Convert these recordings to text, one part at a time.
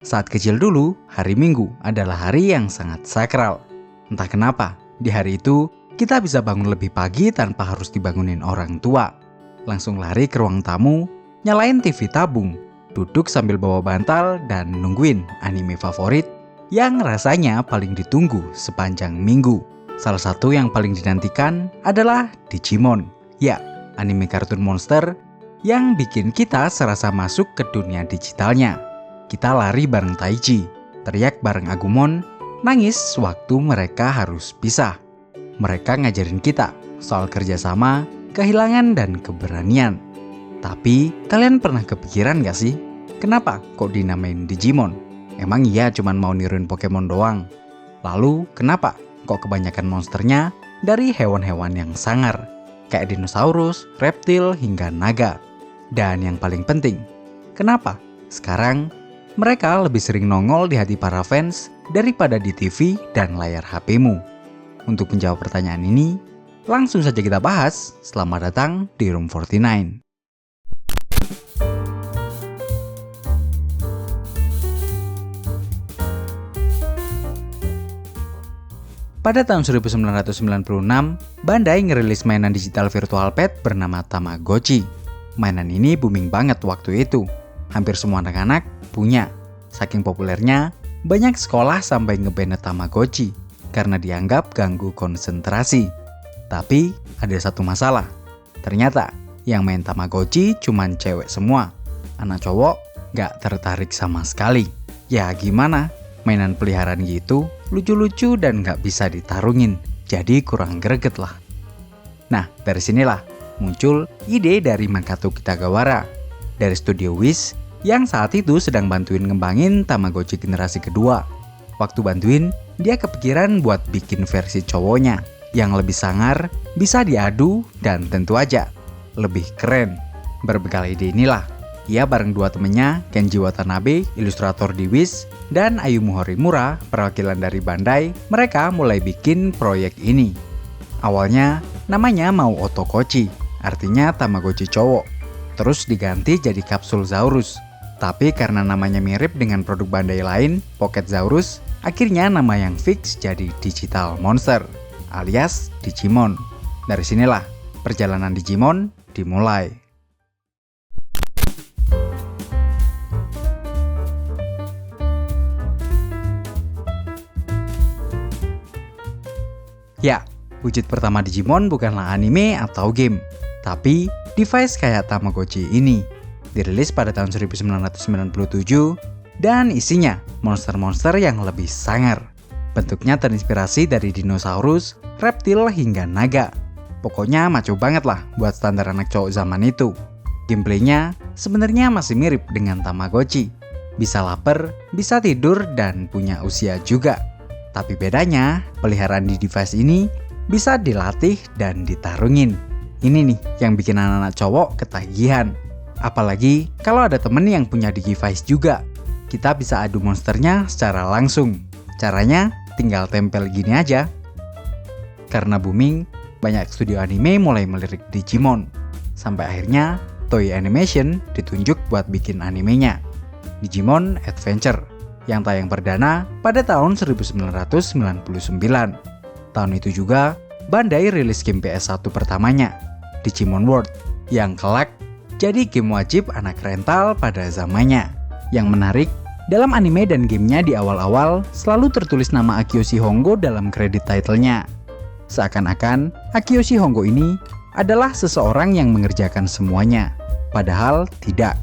Saat kecil dulu, hari Minggu adalah hari yang sangat sakral. Entah kenapa, di hari itu kita bisa bangun lebih pagi tanpa harus dibangunin orang tua. Langsung lari ke ruang tamu, nyalain TV tabung, duduk sambil bawa bantal dan nungguin anime favorit yang rasanya paling ditunggu sepanjang minggu. Salah satu yang paling dinantikan adalah Digimon. Ya, anime kartun monster yang bikin kita serasa masuk ke dunia digitalnya. Kita lari bareng Taiji, teriak bareng Agumon, nangis waktu mereka harus pisah. Mereka ngajarin kita soal kerjasama, kehilangan, dan keberanian. Tapi, kalian pernah kepikiran gak sih? Kenapa kok dinamain Digimon? Emang iya cuman mau niruin Pokemon doang? Lalu, kenapa kok kebanyakan monsternya dari hewan-hewan yang sangar? Kayak dinosaurus, reptil, hingga naga. Dan yang paling penting, kenapa sekarang mereka lebih sering nongol di hati para fans daripada di TV dan layar HP-mu? Untuk menjawab pertanyaan ini, langsung saja kita bahas. Selamat datang di Room 49. Pada tahun 1996, Bandai ngerilis mainan digital virtual pet bernama Tamagotchi. Mainan ini booming banget waktu itu. Hampir semua anak-anak punya. Saking populernya, banyak sekolah sampai nge-ban Tamagotchi karena dianggap ganggu konsentrasi. Tapi ada satu masalah. Ternyata yang main Tamagotchi cuman cewek semua. Anak cowok gak tertarik sama sekali. Ya gimana? Mainan peliharaan gitu lucu-lucu dan gak bisa ditarungin. Jadi kurang greget lah. Nah, dari sinilah muncul ide dari Makoto Kitagawara dari studio Wish yang saat itu sedang bantuin ngembangin Tamagotchi generasi kedua. Waktu bantuin, dia kepikiran buat bikin versi cowoknya yang lebih sangar, bisa diadu, dan tentu aja lebih keren. Berbekal ide inilah, ia bareng dua temennya, Kenji Watanabe, ilustrator di Wish, dan Ayumu Horimura, perwakilan dari Bandai, mereka mulai bikin proyek ini. Awalnya, namanya mau Otokochi, artinya Tamagotchi cowok. Terus diganti jadi Capsulzaurus. Tapi karena namanya mirip dengan produk Bandai lain, Pocketzaurus, akhirnya nama yang fix jadi Digital Monster, alias Digimon. Dari sinilah perjalanan Digimon dimulai. Ya, wujud pertama Digimon bukanlah anime atau game, tapi device kayak Tamagotchi ini. Dirilis pada tahun 1997 dan isinya monster-monster yang lebih sangar. Bentuknya terinspirasi dari dinosaurus, reptil, hingga naga. Pokoknya maco banget lah buat standar anak cowok zaman itu. Gameplaynya sebenarnya masih mirip dengan Tamagotchi. Bisa lapar, bisa tidur, dan punya usia juga. Tapi bedanya, peliharaan di device ini bisa dilatih dan ditarungin. Ini nih yang bikin anak-anak cowok ketagihan. Apalagi kalau ada temen yang punya device juga. Kita bisa adu monsternya secara langsung. Caranya tinggal tempel gini aja. Karena booming, banyak studio anime mulai melirik Digimon. Sampai akhirnya Toei Animation ditunjuk buat bikin animenya, Digimon Adventure, yang tayang perdana pada tahun 1999. Tahun itu juga Bandai rilis game PS1 pertamanya, Digimon World, yang kelak jadi game wajib anak rental pada zamannya. Yang menarik, dalam anime dan gamenya di awal-awal selalu tertulis nama Akiyoshi Hongo dalam kredit title-nya. Seakan-akan Akiyoshi Hongo ini adalah seseorang yang mengerjakan semuanya. Padahal tidak.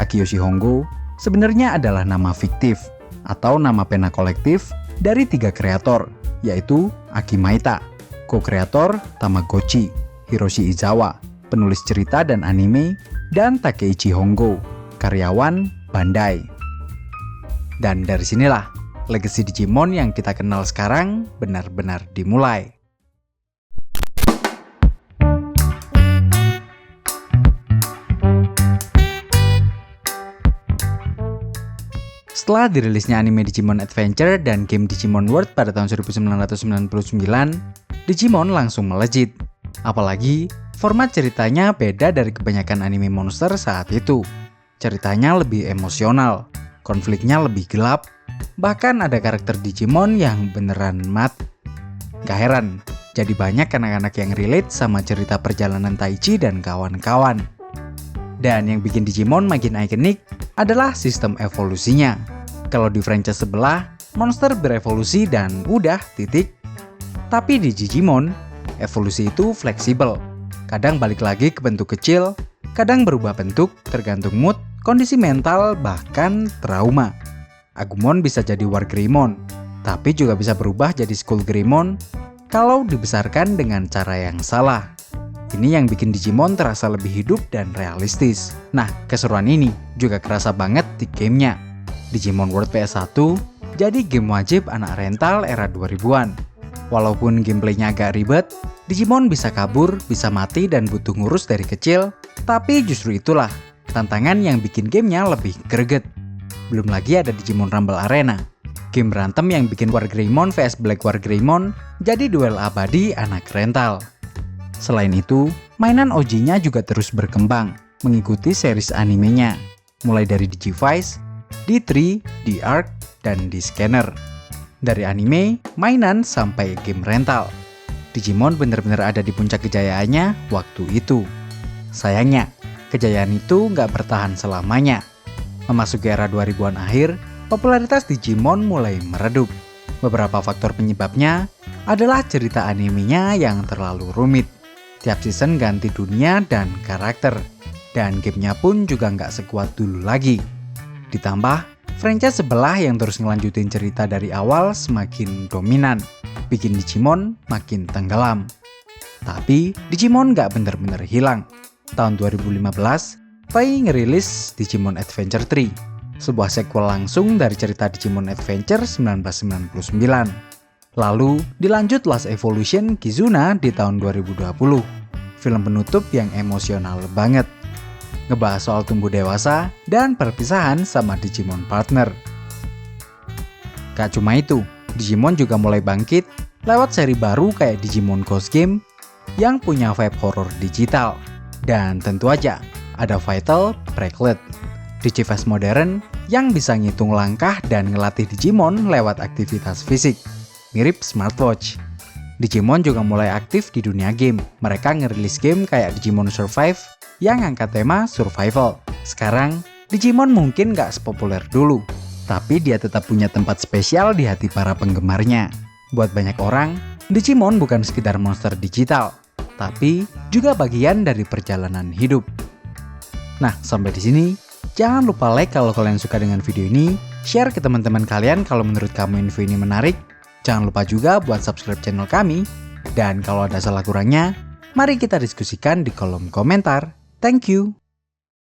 Akiyoshi Hongo sebenarnya adalah nama fiktif atau nama pena kolektif dari 3 kreator, yaitu Aki Maita, co-kreator Tamagotchi, Hiroshi Izawa, penulis cerita dan anime, dan Takeichi Hongo, karyawan Bandai. Dan dari sinilah legasi Digimon yang kita kenal sekarang benar-benar dimulai. Setelah dirilisnya anime Digimon Adventure dan game Digimon World pada tahun 1999, Digimon langsung melejit. Apalagi format ceritanya beda dari kebanyakan anime monster saat itu. Ceritanya lebih emosional, konfliknya lebih gelap, bahkan ada karakter Digimon yang beneran mati. Gak heran, jadi banyak anak-anak yang relate sama cerita perjalanan Taichi dan kawan-kawan. Dan yang bikin Digimon makin ikonik adalah sistem evolusinya. Kalau di franchise sebelah, monster berevolusi dan udah titik. Tapi di Digimon, evolusi itu fleksibel. Kadang balik lagi ke bentuk kecil, kadang berubah bentuk tergantung mood, kondisi mental, bahkan trauma. Agumon bisa jadi Wargreymon, tapi juga bisa berubah jadi Skullgreymon kalau dibesarkan dengan cara yang salah. Ini yang bikin Digimon terasa lebih hidup dan realistis. Nah, keseruan ini juga kerasa banget di gamenya. Digimon World PS1 jadi game wajib anak rental era 2000-an. Walaupun gameplaynya agak ribet, Digimon bisa kabur, bisa mati, dan butuh ngurus dari kecil, tapi justru itulah tantangan yang bikin gamenya lebih greget. Belum lagi ada Digimon Rumble Arena, game berantem yang bikin Wargreymon vs Black Wargreymon jadi duel abadi anak rental. Selain itu, mainan OG-nya juga terus berkembang, mengikuti series animenya, mulai dari Digivice, D3, D-Arc, dan D-Scanner. Dari anime, mainan, sampai game rental, Digimon benar-benar ada di puncak kejayaannya waktu itu. Sayangnya, kejayaan itu nggak bertahan selamanya. Memasuki era 2000-an akhir, popularitas Digimon mulai meredup. Beberapa faktor penyebabnya adalah cerita animenya yang terlalu rumit. Tiap season ganti dunia dan karakter, dan gamenya pun juga nggak sekuat dulu lagi. Ditambah, franchise sebelah yang terus ngelanjutin cerita dari awal semakin dominan, bikin Digimon makin tenggelam. Tapi, Digimon nggak bener-bener hilang. Tahun 2015, Toei ngerilis Digimon Adventure 3, sebuah sequel langsung dari cerita Digimon Adventure 1999. Lalu dilanjut Last Evolution Kizuna di tahun 2020, film penutup yang emosional banget. Ngebahas soal tumbuh dewasa dan perpisahan sama Digimon partner. Gak cuma itu, Digimon juga mulai bangkit lewat seri baru kayak Digimon Ghost Game yang punya vibe horror digital. Dan tentu aja ada Vital Bracelet, Digivice modern yang bisa ngitung langkah dan ngelatih Digimon lewat aktivitas fisik, mirip smartwatch. Digimon juga mulai aktif di dunia game. Mereka ngerilis game kayak Digimon Survive yang angkat tema survival. Sekarang, Digimon mungkin gak sepopuler dulu, tapi dia tetap punya tempat spesial di hati para penggemarnya. Buat banyak orang, Digimon bukan sekedar monster digital, tapi juga bagian dari perjalanan hidup. Nah, sampai di sini, jangan lupa like kalau kalian suka dengan video ini, share ke teman-teman kalian kalau menurut kamu info ini menarik. Jangan lupa juga buat subscribe channel kami, dan kalau ada salah kurangnya, mari kita diskusikan di kolom komentar. Thank you.